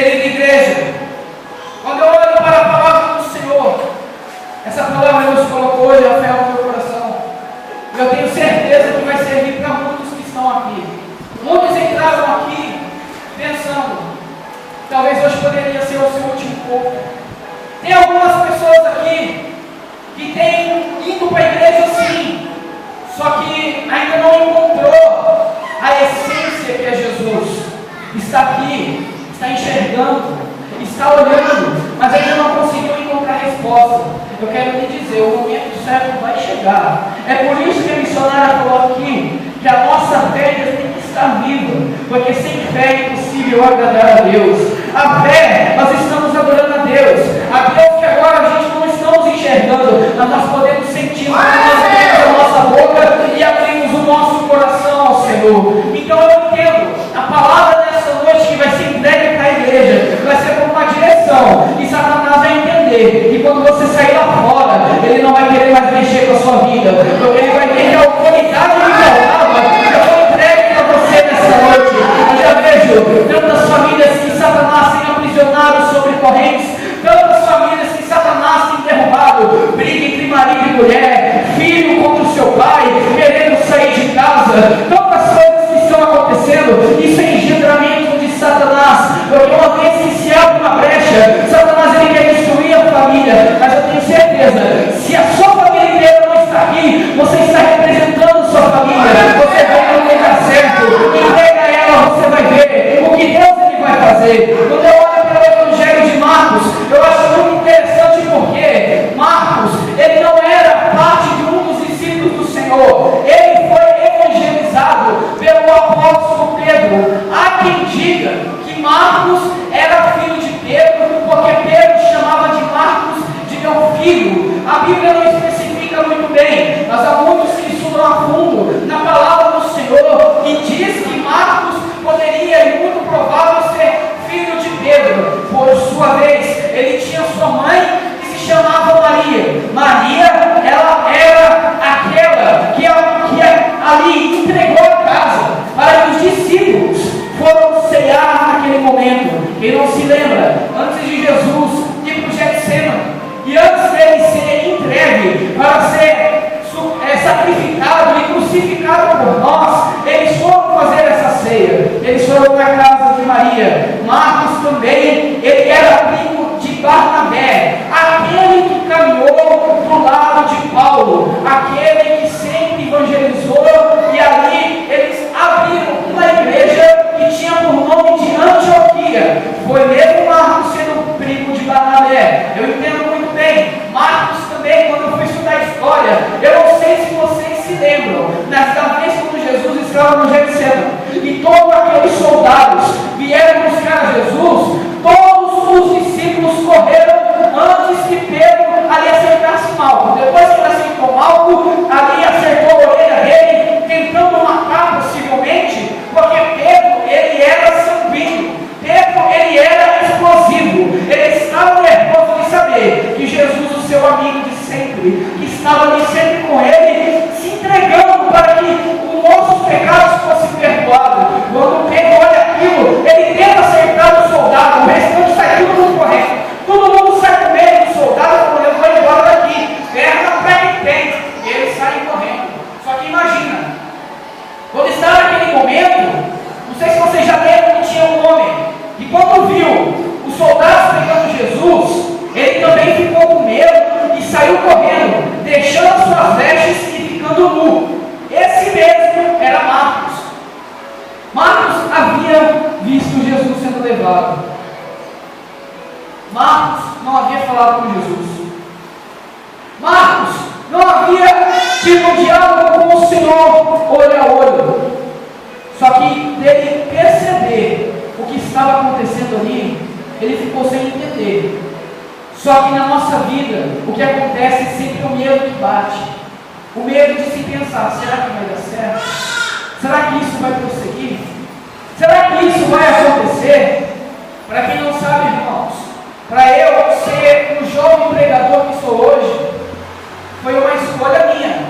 Querida igreja, quando eu olho para a palavra do Senhor, essa palavra Deus colocou hoje a fé no meu coração. E eu tenho certeza que vai servir para muitos que estão aqui. Muitos entraram aqui pensando, talvez hoje poderia ser o seu último pouco. Tem algumas pessoas aqui que têm ido para a igreja sim, só que ainda não encontrou a essência que é Jesus. Está aqui, está enxergando, está olhando, mas ainda não conseguiu encontrar resposta. Eu quero lhe dizer, o momento certo vai chegar. É por isso que a missionária falou aqui, que a nossa fé tem que estar viva, porque sem fé é impossível agradar a Deus. A fé, nós estamos adorando a Deus que agora a gente não estamos enxergando, mas nós podemos sentir quando nós abrimos a nossa boca e abrimos o nosso coração ao Senhor. Então eu entendo, a palavra dessa noite que vai ser entregue para a igreja, vai ser como uma direção, e Satanás vai entender que quando você sair lá fora, ele não vai querer mais mexer com a sua vida, porque ele vai ter que a autoridade que faltava, eu vou entregue para você nessa noite. Eu já vejo tantas famílias que Satanás tem aprisionado sobre correntes, tantas famílias que Satanás tem derrubado, briga entre marido e mulher, filho contra o seu pai, querendo sair de casa, tantas coisas que estão acontecendo. Isso é engendramento de Satanás, porque uma vez que se abre uma brecha, Satanás ele quer destruir a família. Mas eu tenho certeza, se a sua família inteira não está aqui, você está representando sua família, você vai no lugar certo, entrega a ela, você vai ver o que Deus ele vai fazer. Quando eu olho para o Evangelho de Marcos, eu acho muito interessante, porque Marcos, ele não era parte de um dos discípulos do Senhor, ele foi evangelizado pelo apóstolo Pedro. Há quem diga que Marcos era filho de Pedro, porque Pedro chamava de Marcos de meu filho. A Bíblia não especifica muito bem, mas há muitos que estudam a fundo na palavra do Senhor e diz que Marcos poderia, e muito provável, ser filho de Pedro. Por sua vez, ele tinha sua mãe que se chamava Maria. Maria, ela era aquela que ali entregou a casa para que os discípulos foram ceiar naquele momento. Quem não se lembra, antes de Jesus ir para o Getsemane, e antes dele ser entregue para ser sacrificado e crucificado por nós, eles foram fazer essa ceia. Eles foram na casa de Maria. Marcos também, ele era primo de Barnabé, aquele que caminhou do lado de Paulo, aquele que sempre evangelizou, e ali eles abriram uma igreja que tinha por nome de Antioquia. Foi mesmo Marcos sendo primo de Barnabé. Eu entendo muito bem. Marcos também, quando eu fui estudar a história, eu não sei se vocês se lembram, nessa vez quando Jesus estava no Getsemane, e todos aqueles soldados vieram buscar Jesus, todos os discípulos correram antes que Pedro ali acertasse Malco. Depois que ele acertou Malco, ali acertou a orelha dele, tentando matar possivelmente, porque Pedro, ele era sanguíneo, Pedro, ele era explosivo, ele estava nervoso de saber que Jesus, o seu amigo de sempre, que estava ali sempre com ele, se entregando para que os nossos pecados fossem perdoados. Quando Pedro olha aquilo, ele tenta acertar o soldado, o restante sai tudo mundo correndo, todo mundo sai com medo do soldado, falando: eu vou embora daqui, perna para quem tem, e eles saem correndo. Só que imagina, quando estava naquele momento, não sei se vocês já lembram que tinha um homem, e quando viu os soldados pegando Jesus, ele também ficou com medo e saiu correndo, deixando suas vestes e ficando nu. Esse mesmo era Marcos. Marcos havia visto Jesus sendo levado. Marcos não havia falado com Jesus. Marcos não havia tido um diálogo com o Senhor olho a olho. Só que dele perceber o que estava acontecendo ali, ele ficou sem entender. Só que na nossa vida, o que acontece é sempre o medo que bate. O medo de se pensar: será que vai dar certo? Será que isso vai prosseguir? Será que isso vai acontecer? Para quem não sabe, irmãos, para eu ser o jovem pregador que sou hoje, foi uma escolha minha.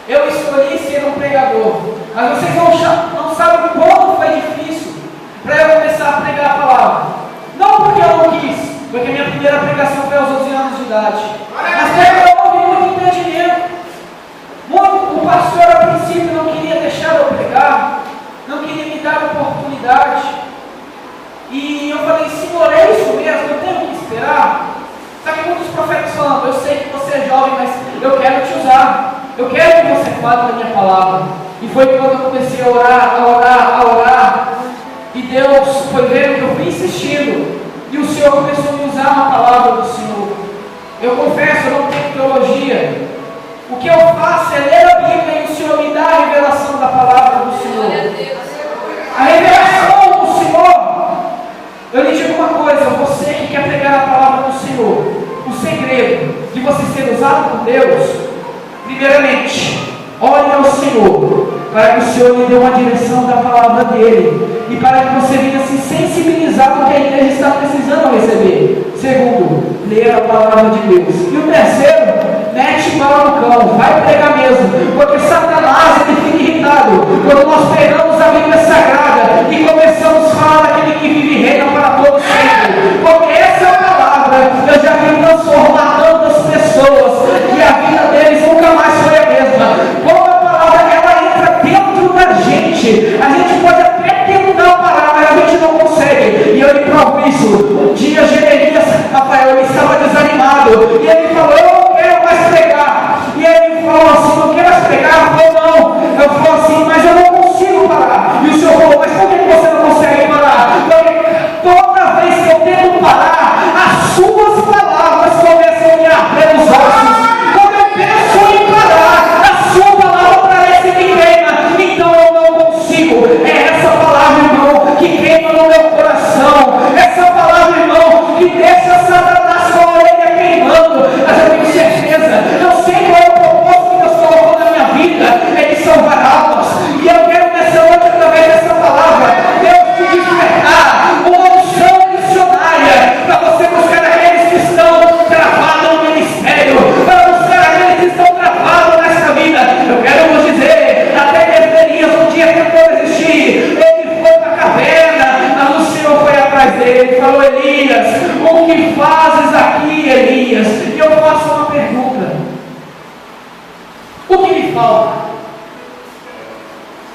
Eu escolhi ser um pregador. Mas vocês não sabem quanto foi difícil para eu começar a pregar a palavra. primeira pregação foi aos 11 anos de idade. Mas eu houve muito entendimento. O pastor, a princípio, não queria deixar eu pregar, não queria me dar oportunidade. E eu falei, Senhor, é isso mesmo, eu tenho que esperar. Sabe que muitos profetas falando, eu sei que você é jovem, mas eu quero te usar. Eu quero que você fale da minha palavra. E foi quando eu comecei a orar. E Deus foi vendo que eu fui insistindo. E o Senhor começou a me usar na palavra do Senhor. Eu confesso, eu não tenho teologia. O que eu faço é ler a Bíblia e o Senhor me dá a revelação da palavra do Senhor. A revelação do Senhor. Eu lhe digo uma coisa, você que quer pregar a palavra do Senhor, o segredo de você ser usado por Deus, primeiramente, ore ao Senhor, para que o Senhor lhe dê uma direção da palavra dEle, e para que você venha se sensibilizar com o que a igreja está precisando receber. Segundo, ler a palavra de Deus. E o terceiro, mete bala no cão, vai pregar mesmo, porque Satanás ele fica irritado quando nós pegamos a Bíblia Sagrada e começamos a falar daquele que vive e reina para todos sempre, porque essa palavra eu já vi transformar tantas pessoas que a vida deles nunca mais foi a mesma. Como a palavra ela entra dentro da gente, a gente pode até tentar parar, mas a gente não consegue. E eu lhe provo isso. Um dia Jeremias, Rafael, ele estava desanimado e ele falou, eu não quero mais pregar. E ele falou assim, não quero mais pregar? Eu falei, não. Eu falei assim, mas eu não consigo parar. E o Senhor falou, mas por que você não consegue parar? Porque toda vez que eu tento parar, as suas palavras começam a me arder os ossos. Quando eu penso em parar, a sua palavra parece que queima. Então eu não consigo. É essa palavra, irmão, que queima no meu coração. Essa palavra, irmão, que deixa Satanás com a orelha queimando. Mas eu tenho certeza, eu sei qual é o propósito que Deus colocou na minha vida, é de salvar almas. E eu quero nessa noite, através dessa palavra, Deus te despertar uma unção missionária para você buscar aqueles que estão travados no ministério, para buscar aqueles que estão travados nessa vida. Eu quero vos dizer, até Elias um dia tentou resistir, ele foi para a caverna, mas o Senhor foi atrás dele e falou, Elias, o que fazes aqui, Elias? E eu faço uma pergunta, o que me falta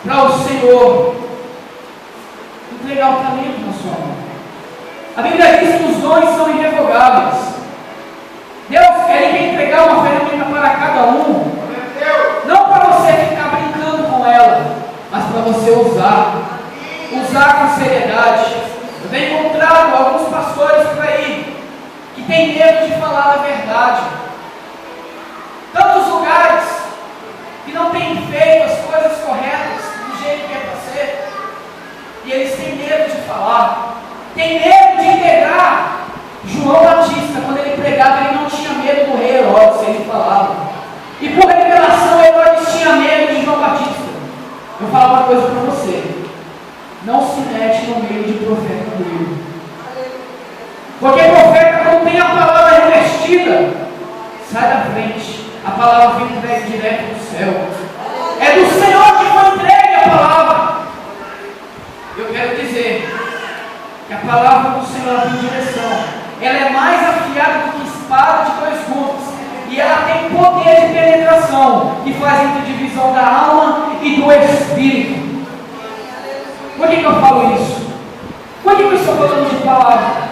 para o Senhor entregar o talento na sua mão? A Bíblia diz que os dons são irrevogáveis. Deus quer entregar uma ferramenta para cada um, não para você ficar brincando com ela, mas para você usar com seriedade. Eu tenho encontrado alguns pastores por aí que têm medo de falar a verdade. Tantos lugares que não têm feito as coisas corretas do jeito que é para ser, e eles têm medo de falar, têm medo de integrar. João Batista, quando ele pregava, ele não tinha medo do rei Herodes, ele falava. E por revelação, Herodes tinha medo de João Batista. Eu vou falar uma coisa para você: não se mete no meio de profeta doido, porque profeta não tem a palavra revestida. Sai da frente, a palavra vem entregue direto do céu. É do Senhor que foi entregue a palavra. Eu quero dizer que a palavra do Senhor tem direção. Ela é mais afiada do que espada de dois gumes, e ela tem poder de penetração, que faz entre divisão da alma e do espírito. Por que eu falo isso? Por que eu estou falando de palavra?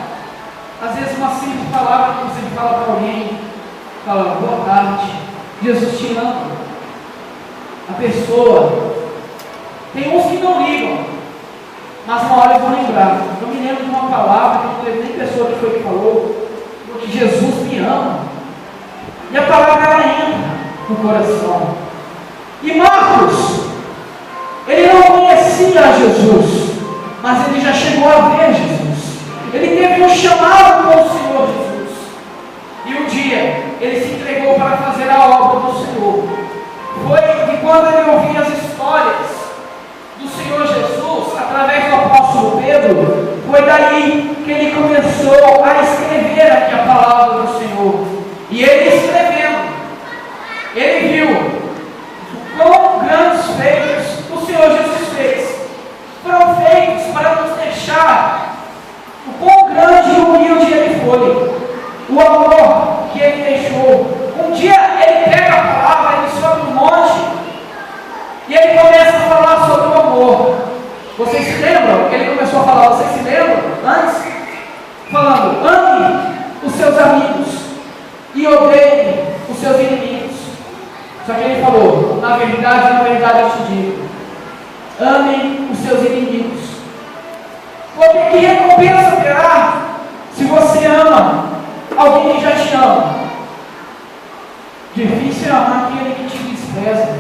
Às vezes uma simples palavra que você fala para alguém, fala, boa tarde, Jesus te ama. A pessoa, tem uns que não ligam, mas uma hora eu vou lembrar. Eu me lembro de uma palavra que eu não lembro nem pessoa que foi que falou, que Jesus me ama. E a palavra ela entra no coração. E Marcos, ele não conhecia Jesus, mas ele já chegou a ver Jesus. Ele teve um chamado com o Senhor Jesus. E um dia ele se entregou para fazer a obra do Senhor. Foi que quando ele ouvia as histórias do Senhor Jesus, através do apóstolo Pedro, foi daí que ele começou a escrever aqui a palavra do Senhor. E ele escrevendo, ele viu o quão grandes feitos o Senhor Jesus fez. Foram feitos para nos deixar o quão grande e humilde ele foi. o amor que ele deixou. Um dia ele pega a palavra, ele sobe um monte e ele começa a falar sobre o amor. Vocês se lembram? Ele começou a falar, vocês se lembram? Antes, falando, ame os seus amigos e odeie os seus inimigos. Só que ele falou, na verdade eu te digo, ame os seus inimigos. Porque que recompensa terá se você ama alguém que já te ama? Difícil é amar aquele que te despreza,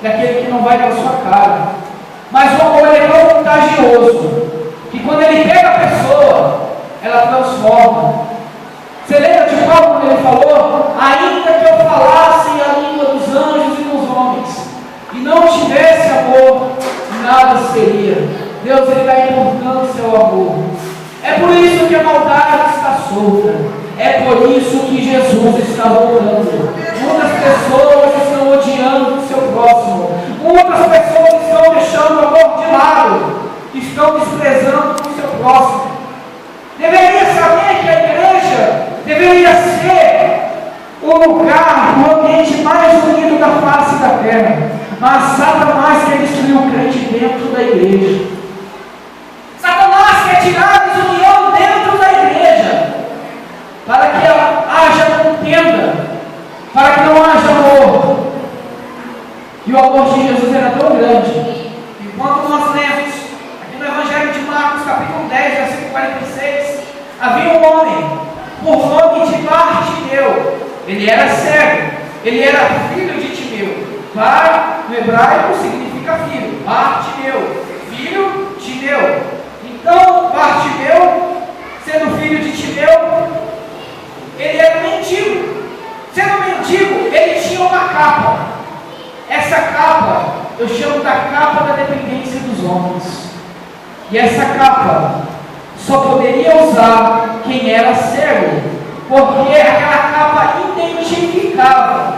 e aquele que não vai com a sua cara. Mas o amor é tão contagioso, que quando ele pega a pessoa, ela transforma. Você lembra de Paulo quando ele falou? Ainda que eu falasse a língua dos anjos e dos homens, e não tivesse amor, nada seria. Deus está importando o seu amor. É por isso que a maldade está solta. É por isso que Jesus está voltando. Muitas pessoas estão odiando o seu próximo. Muitas pessoas estão deixando o amor de lado. Estão desprezando o seu próximo. Deveria saber que a igreja deveria ser o lugar, o ambiente mais unido da face da terra. Mas Satanás quer destruir o crente dentro da igreja. Satanás quer tirar a desunião dentro da igreja, para que haja contenda, para que não haja amor. E o amor de Jesus era tão grande. Enquanto nós lemos aqui no Evangelho de Marcos, capítulo 10, versículo 46, havia um homem, por nome de Bartimeu. Ele era cego, ele era filho de Timeu. Bar, no hebraico, significa filho. Bartimeu, filho de Timeu. Então, Bartimeu, sendo filho de Timeu, ele era mendigo. Sendo mendigo, ele tinha uma capa. Essa capa, eu chamo da capa da dependência dos homens. E essa capa só poderia usar quem era cego, porque aquela capa identificava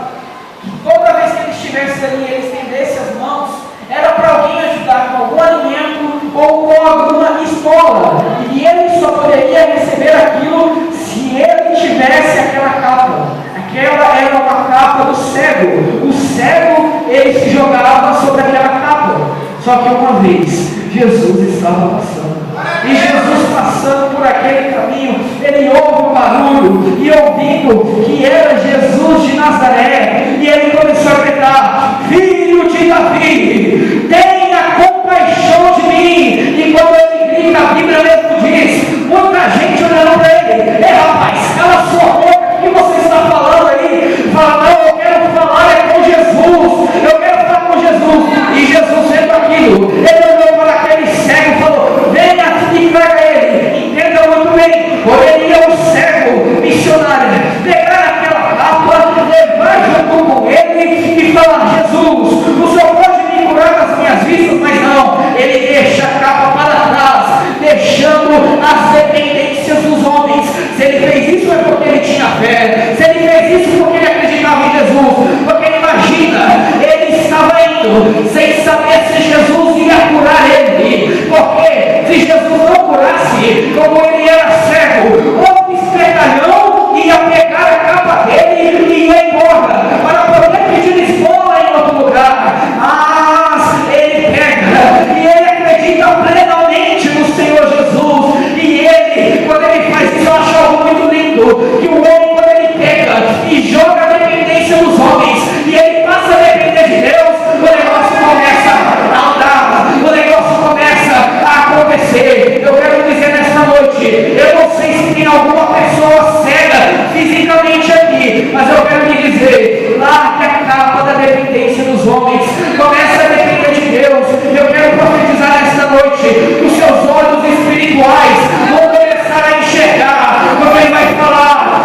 que toda vez que ele estivesse ali, ele estendesse as mãos, era para alguém ajudar com algum alimento ou com alguma esmola. E ele só poderia receber aquilo se ele tivesse aquela capa. Aquela era uma capa do cego. O cego, ele se jogava sobre aquela capa. Só que uma vez, Jesus estava passando. E Jesus passando por aquele caminho, ele ouve um barulho, e ouvindo que era Jesus de Nazaré, e ele começou a gritar: Filho de Davi, tenha compaixão de mim. E quando ele grita, a Bíblia mesmo diz, muita gente olhando para ele: rapaz, cala sua boca, o que você está falando aí? Fala, não, eu quero falar com Jesus, eu quero falar com Jesus. E Jesus vendo aquilo, ele olhou para aquele cego e falou: venha e traga ele. Entenda muito bem, poderia um cego missionário pegar aquela capa, levar junto com ele e falar: Jesus, o Senhor pode me curar das minhas vistas? Mas não, ele deixa a capa para trás, deixando as dependências dos homens. Se ele fez isso é porque ele tinha fé. Se ele fez isso porque ele acreditava em Jesus. Porque imagina, ele estava indo sem saber se Jesus ia curar ele. Porque se Jesus não curasse, como ele era cego, outro espertalhão ia pegar a capa dele e ia embora para poder pedir esmola em outro lugar. Mas ele pega e ele acredita plenamente no Senhor Jesus. E ele, quando ele faz isso, eu acho algo muito lindo, que o homem, quando ele pega e joga a dependência dos homens, e ele passa a depender de Deus, o negócio começa a andar, o negócio começa a acontecer. Eu quero dizer nesta noite, eu não sei se tem alguma pessoa cega fisicamente aqui, mas eu quero lhe dizer: largue a capa da dependência dos homens, começa a depender de Deus. Eu quero profetizar nesta noite que os seus olhos espirituais vão começar a enxergar, quando ele vai falar: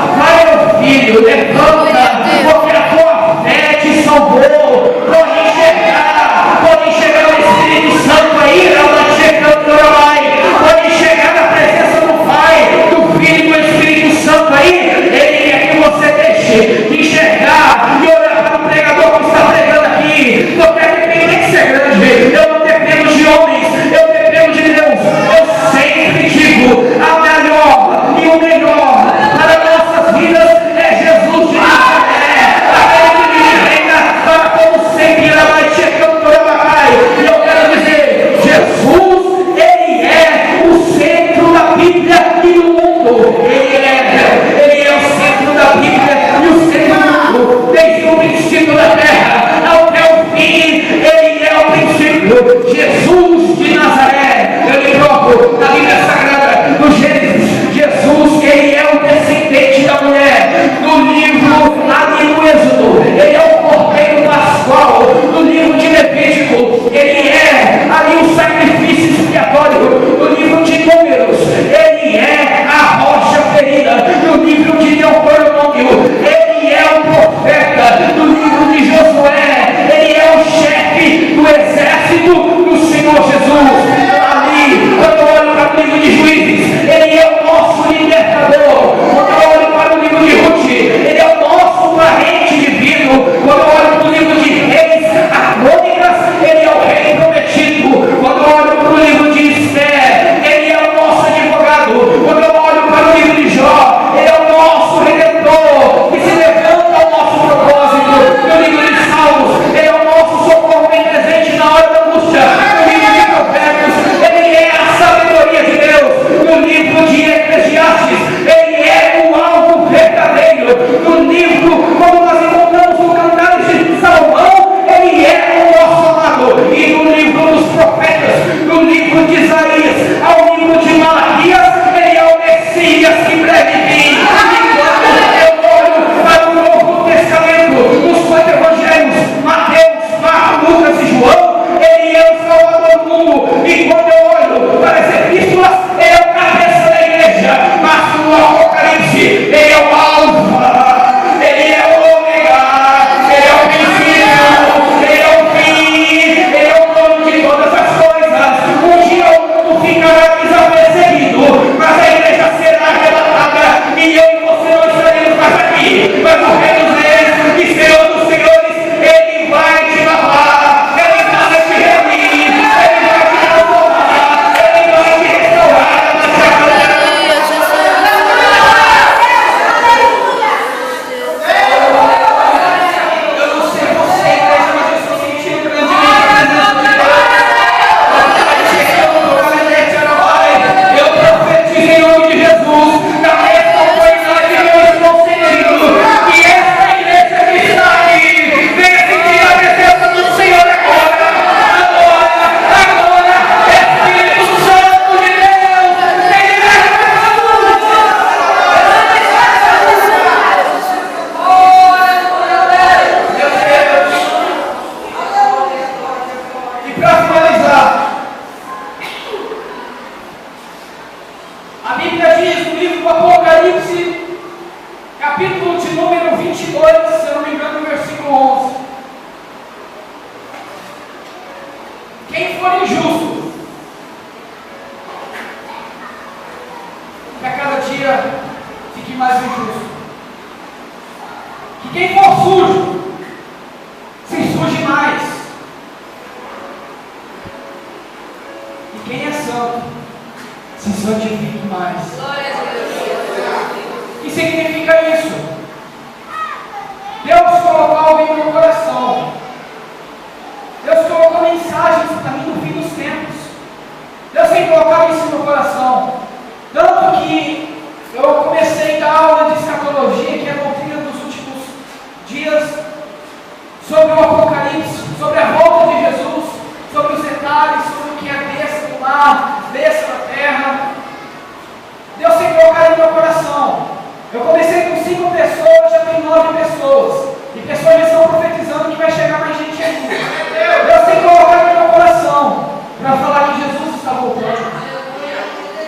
do Apocalipse, Ele é o Alfa, Ele é o Ômega, Ele é o princípio, Ele é o fim, Ele é o dono de todas as coisas. Um dia o mundo ficará desapercebido, mas a igreja será arrebatada e eu e você não estaremos mais aqui. Mas o Rei dos Reis e Senhor dos Senhores, Ele vai te lavar, Ele vai te remir, Ele vai te transformar, Ele vai te restaurar. Eu não sei você, igreja, mas eu estou sentindo grandemente a presença de Deus. Eu profetizo em nome de Jesus, da mesma autoridade que eu estou sentindo, que essa igreja que está aqui venha sentir a presença do Senhor agora, Espírito Santo de Deus, vem E para finalizar, a Bíblia diz no livro do Apocalipse, capítulo de número 22, se eu não me engano, versículo 11. Quem for injusto, que a cada dia fique mais injusto. Que quem for sujo, se suje mais. E quem é santo, se santifique mais. O que significa isso? Deus colocou algo em meu coração. Deus colocou mensagens para mim no fim dos tempos. Deus tem colocado isso no meu coração. Tanto que eu comecei a dar aula de escatologia, que é a doutrina dos últimos dias, sobre o Apocalipse, sobre a volta de Jesus, sobre os detalhes, sobre o que é desça do mar, desça da terra. Deus tem colocado no meu coração. Eu comecei com 5 pessoas, já tem 9 pessoas. E pessoas já estão profetizando que vai chegar mais gente aqui. Deus tem colocado no meu coração para falar que Jesus está voltando.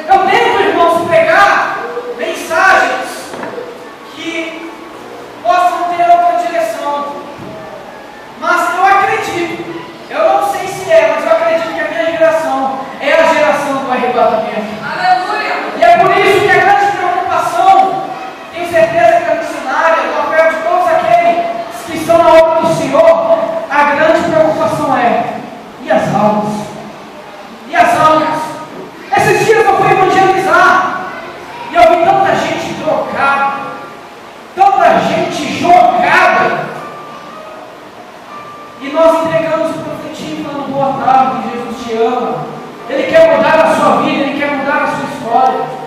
Eu tento, irmãos, pregar mensagens que possam ter outra direção. Mas eu acredito, eu não sei se é, mas eu acredito que a minha geração é a geração do arrebatamento. E é por isso que a grande preocupação, tenho certeza que a missionária, do papel de todos aqueles que estão na obra do Senhor, a grande preocupação é: e as almas? E as almas? Esses dias eu fui evangelizar e eu vi tanta gente trocada, tanta gente jogada, e nós entregamos o profetinho falando: boa tarde, Jesus te ama. Ele quer mudar a sua vida, Ele quer mudar a sua história.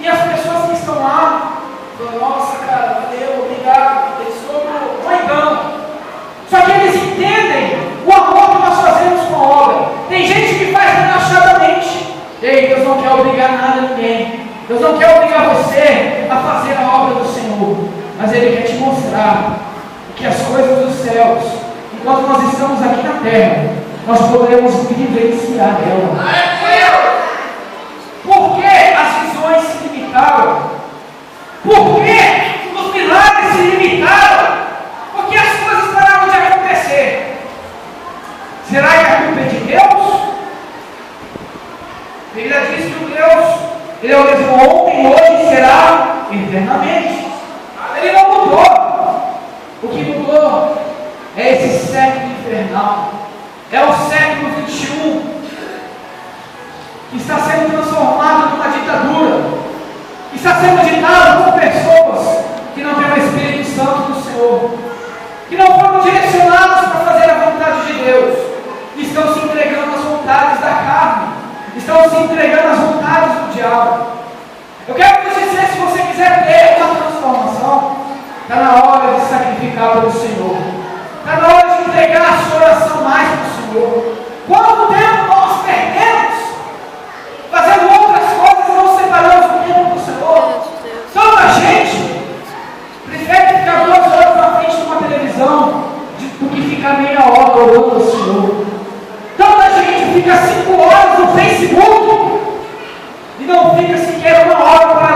E as pessoas que estão lá falam: nossa, cara, valeu, obrigado, eles foram moedão. Só que eles entendem o amor que nós fazemos com a obra. Tem gente que faz relaxadamente. Ei, Deus não quer obrigar nada a ninguém. Deus não quer obrigar você a fazer a obra do Senhor. Mas Ele quer te mostrar que as coisas dos céus, enquanto nós estamos aqui na terra, nós podemos vivenciar ela. Por que as visões se limitaram? Por que os milagres se limitaram? Porque as coisas pararam de acontecer. Será que a culpa é de Deus? A Bíblia diz que o Deus, Ele é o mesmo ontem, hoje e será eternamente. Ele não mudou. O que mudou é esse século infernal. É o século 21 que está sendo transformado numa ditadura, que está sendo ditado por pessoas que não têm o Espírito Santo do Senhor, que não foram direcionados para fazer a vontade de Deus, estão se entregando às vontades da carne, estão se entregando às vontades do diabo. Eu quero te dizer, se você quiser ter uma transformação, está na hora de sacrificar pelo Senhor, está na hora de entregar a sua oração mais para o Senhor. Quanto tempo nós perdemos fazendo outras coisas e não separamos o tempo para o Senhor? Tanta gente prefere ficar 2 horas na frente de uma televisão do que ficar meia hora orando ao Senhor. Tanta gente fica 5 horas no Facebook e não fica sequer 1 hora para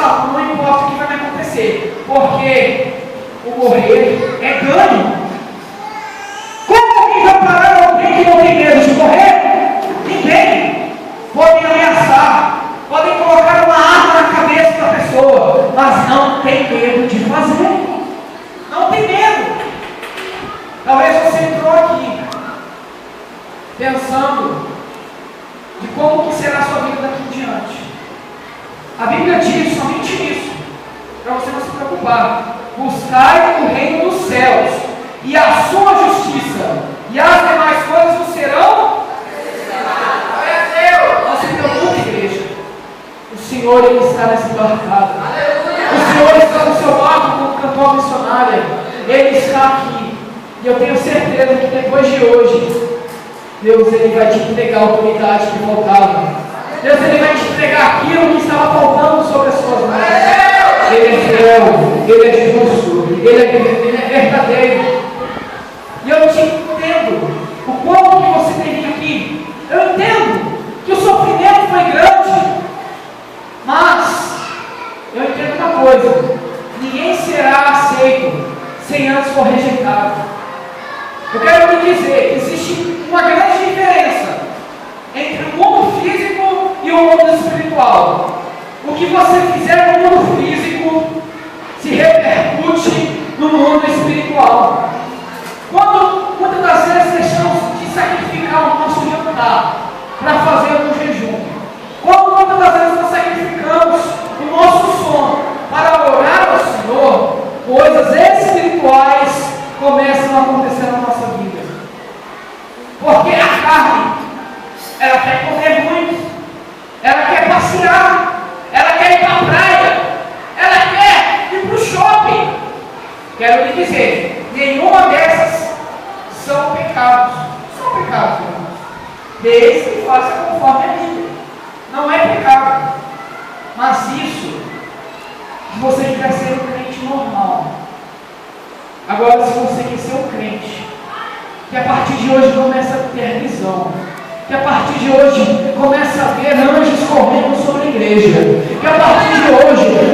salvo, não importa o que vai me acontecer, porque o morrer é ganho. Como alguém vai parar alguém que não tem medo de morrer? Ninguém. Podem ameaçar, podem colocar uma arma na cabeça da pessoa, mas não tem medo de fazer. Não tem medo. Talvez você entrou aqui pensando de como que será a sua vida daqui em diante. A Bíblia diz somente isso, para você não se preocupar. Buscai o reino dos céus e a sua justiça, e as demais coisas vos serão. Não se preocupe, igreja. O Senhor, Ele está nessa embarcada. O Senhor está no seu barco como cantor missionária. Ele está aqui. E eu tenho certeza que depois de hoje, Deus, Ele vai te entregar a autoridade que faltava. Deus, Ele vai te entregar aquilo que estava faltando sobre as suas mãos. Ele é fiel, Ele é justo, Ele é verdadeiro. E eu te entendo o quanto que você tem vindo aqui. Eu entendo que o sofrimento foi grande, mas eu entendo uma coisa: ninguém será aceito sem antes for rejeitado. Eu quero lhe dizer que existe uma grande diferença entre o mundo físico e o mundo espiritual. O que você fizer no mundo físico se repercute no mundo espiritual. Quando muitas das vezes deixamos de sacrificar o nosso jantar para fazer um jejum, quando muitas das vezes nós sacrificamos o nosso sono para orar ao Senhor, coisas espirituais começam a acontecer na nossa vida. Porque a carne, ela quer comer muito, ela quer passear, ela quer ir para a praia, ela quer ir para o shopping. Quero lhe dizer, nenhuma dessas são pecados. São pecados, irmãos. Desde que faça conforme a Bíblia. Não é pecado. Mas isso, se você quiser ser um crente normal. Agora, se você quer ser um crente, que a partir de hoje começa a ter visão, que a partir de hoje começa a ver anjos correndo sobre a igreja, que a partir de hoje